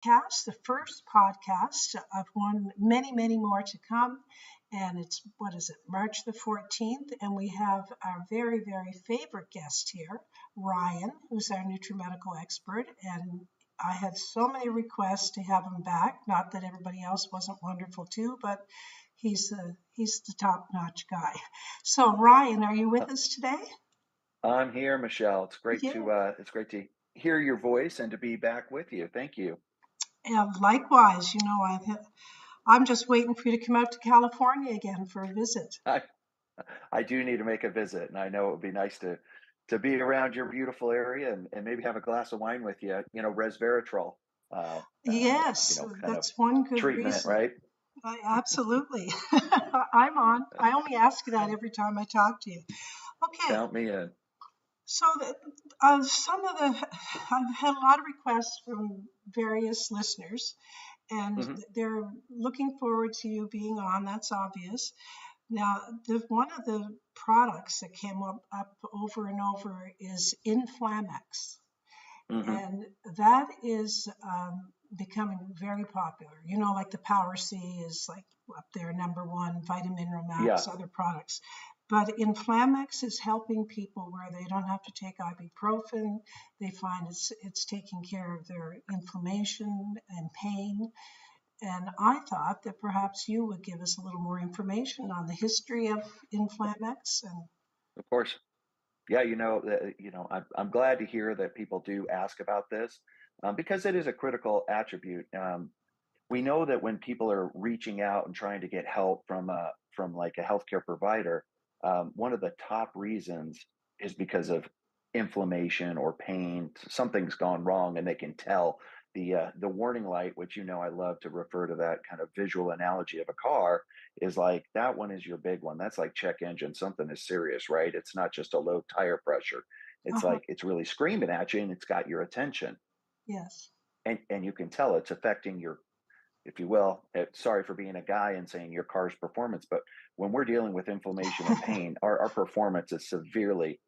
podcast, the first podcast of many, many more to come. And it's, what is it, March the 14th. And we have our very, very favorite guest here, Ryan, who's our NutriMedical expert. And I had so many requests to have him back. Not that everybody else wasn't wonderful too, but he's the top-notch guy. So Ryan, are you with us today? I'm here, Michelle. Yeah. It's great to hear your voice and to be back with you. Thank you. And likewise, I'm just waiting for you to come out to California again for a visit. I I do need to make a visit, and I know it would be nice to be around your beautiful area and maybe have a glass of wine with you. Resveratrol, Yes, kind of that's one good treatment, reason. right? Absolutely. I'm on. I only ask that every time I talk to you. Okay, Count me in. so some of the, I've had a lot of requests from various listeners, and Hmm. they're looking forward to you being on. That's obvious. Now, one of the products that came up over and over is Inflamex, Hmm. and that is becoming very popular. Like the Power C is like up there, number one, Vitamin Yeah. Max, other products. But Inflamex is helping people where they don't have to take ibuprofen. They find it's taking care of their inflammation and pain. And I thought that perhaps you would give us a little more information on the history of Inflamex. And Of course. Yeah, I'm glad to hear that people do ask about this, because it is a critical attribute. We know that when people are reaching out and trying to get help from like a healthcare provider, one of the top reasons is because of inflammation or pain. Something's gone wrong, and they can tell. The warning light, which I love to refer to that kind of visual analogy of a car, is like that one is your big one. That's like check engine. Something is serious, right? It's not just a low tire pressure. It's uh-huh, like it's really screaming at you, and it's got your attention, yes, and you can tell it's affecting your, if you will, sorry for being a guy and saying your car's performance, but when we're dealing with inflammation and pain, our performance is severely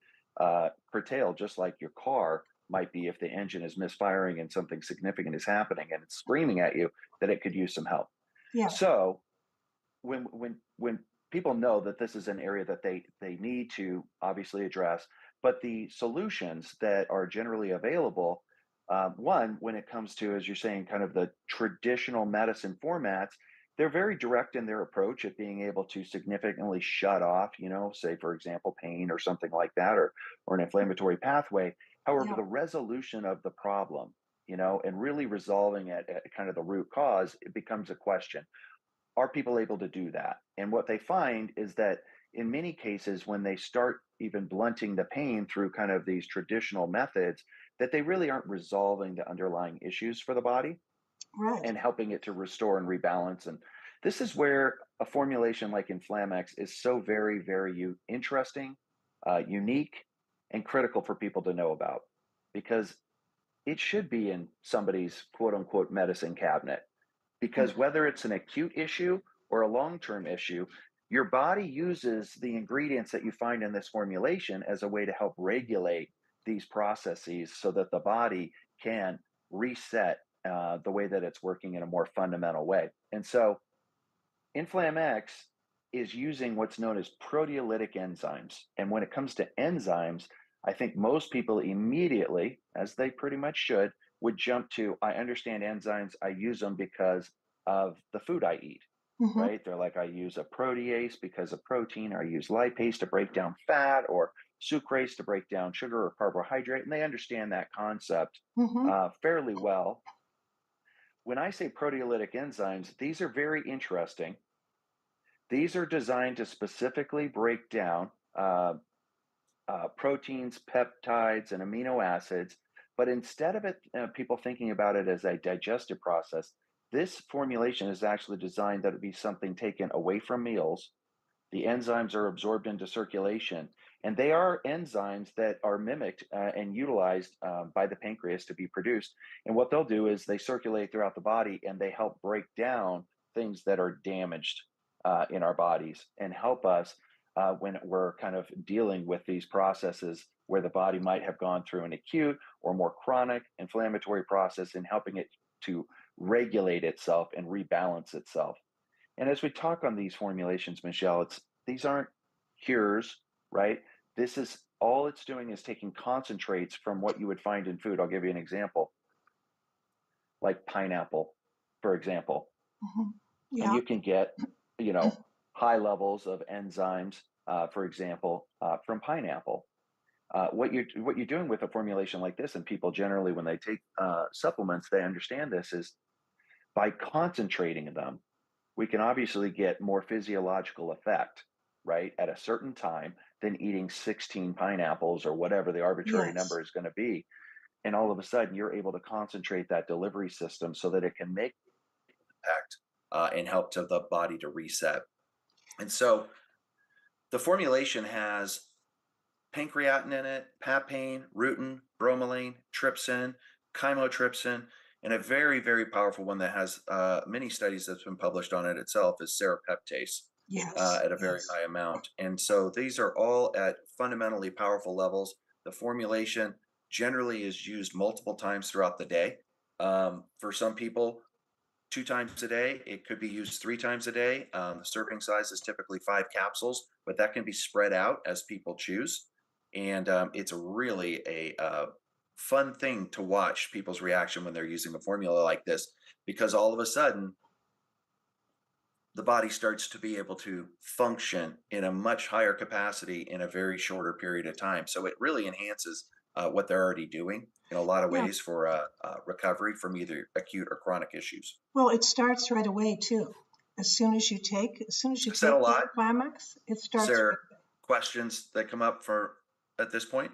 curtailed, just like your car might be if the engine is misfiring and something significant is happening and it's screaming at you that it could use some help. yeah, So when people know that this is an area that they need to obviously address, but the solutions that are generally available, one, when it comes to, as you're saying, kind of the traditional medicine formats, they're very direct in their approach at being able to significantly shut off, say for example, pain or something like that, or an inflammatory pathway. However, yeah, the resolution of the problem, and really resolving it at kind of the root cause, it becomes a question. Are people able to do that? And what they find is that in many cases, when they start even blunting the pain through kind of these traditional methods, that they really aren't resolving the underlying issues for the body right. and helping it to restore and rebalance. And this is where a formulation like Inflamex is so very, very interesting, unique, and critical for people to know about, because it should be in somebody's quote unquote medicine cabinet, because whether it's an acute issue or a long-term issue, your body uses the ingredients that you find in this formulation as a way to help regulate these processes so that the body can reset the way that it's working in a more fundamental way. And so Inflamex is using what's known as proteolytic enzymes. And when it comes to enzymes, I think most people immediately, as they pretty much should, would jump to, I understand enzymes, I use them because of the food I eat, Hmm. right? They're like, I use a protease because of protein, or I use lipase to break down fat, or sucrase to break down sugar or carbohydrate. And they understand that concept Hmm. fairly well. When I say proteolytic enzymes, these are very interesting. These are designed to specifically break down proteins, peptides, and amino acids. But instead of people thinking about it as a digestive process, this formulation is actually designed that it be something taken away from meals. The enzymes are absorbed into circulation, and they are enzymes that are mimicked and utilized by the pancreas to be produced. And what they'll do is they circulate throughout the body and they help break down things that are damaged in our bodies and help us when we're kind of dealing with these processes where the body might have gone through an acute or more chronic inflammatory process, and helping it to regulate itself and rebalance itself. And as we talk on these formulations, Michelle, these aren't cures, right? This is all it's doing is taking concentrates from what you would find in food. I'll give you an example, like pineapple, for example. Mm-hmm. And Yeah. you can get, you know, high levels of enzymes, for example, from pineapple. What you're doing with a formulation like this, and people generally when they take supplements, they understand this is by concentrating them, we can obviously get more physiological effect, right, at a certain time than eating 16 pineapples or whatever the arbitrary Yes. number is going to be. And all of a sudden, you're able to concentrate that delivery system so that it can make impact and help to the body to reset. And so the formulation has pancreatin in it, papain, rutin, bromelain, trypsin, chymotrypsin, and a very, very powerful one that has many studies that's been published on it itself is serapeptase Yes. at a very Yes. high amount. And so these are all at fundamentally powerful levels. The formulation generally is used multiple times throughout the day. For some people, 2 times a day. It could be used 3 times a day. The serving size is typically 5 capsules, but that can be spread out as people choose. And it's really a fun thing to watch people's reaction when they're using a formula like this, because all of a sudden the body starts to be able to function in a much higher capacity in a very shorter period of time. So it really enhances what they're already doing in a lot of Yeah. ways for recovery from either acute or chronic issues. Well, it starts right away too. As soon as you I said a take the lot. Inflamex, it Is starts right there away. questions that come up for at this point?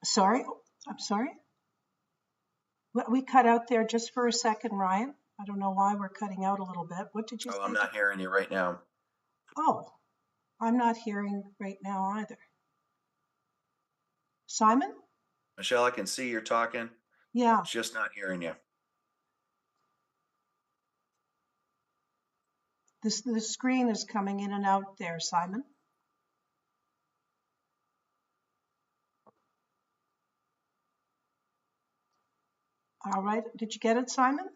Sorry, I'm sorry. We cut out there just for a second, Ryan. I don't know why we're cutting out a little bit. What did you Oh, I'm say? not hearing you right now. Oh, I'm not hearing right now either. Simon? Michelle, I can see you're talking. I'm Yeah, just not hearing you. the screen is coming in and out there, Simon. All right. Did you get it, Simon?